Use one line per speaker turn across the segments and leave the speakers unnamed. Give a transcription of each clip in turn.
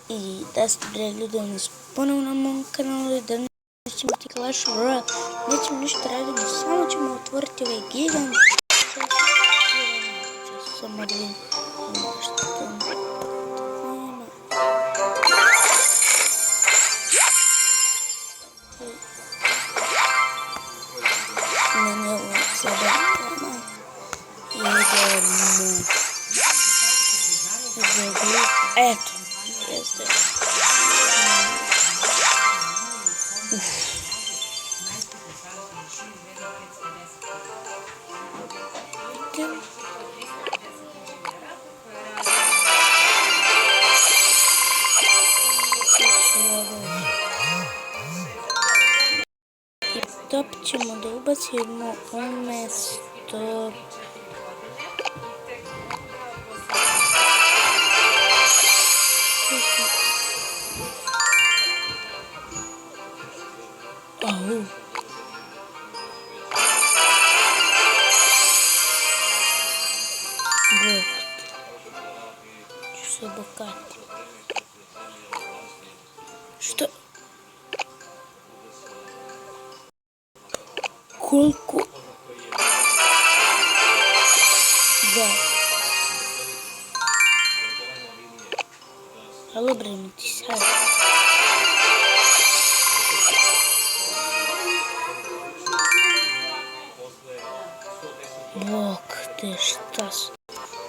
I da ste bre ljudi, oni su ponovno na mom kanalu i danas ćemo ti Clash Royale. Nećemo ništa raditi, samo ćemo otvoriti ovaj gigant. Samo da vidim nešto tu nema. Meni je ovo sada idemo. Eto, jeste. I top ćemo da ubacimo umjesto au. Bog. Ću se obokati. Što? Koliko? Da. Alo bre, mi ti sad. Bog te šta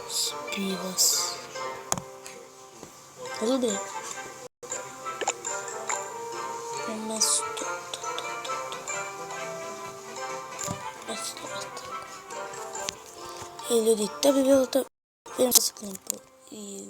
spiva se. Alo bre. Umjesto I ljudi, to bi bilo to. Vidim se s klipu. I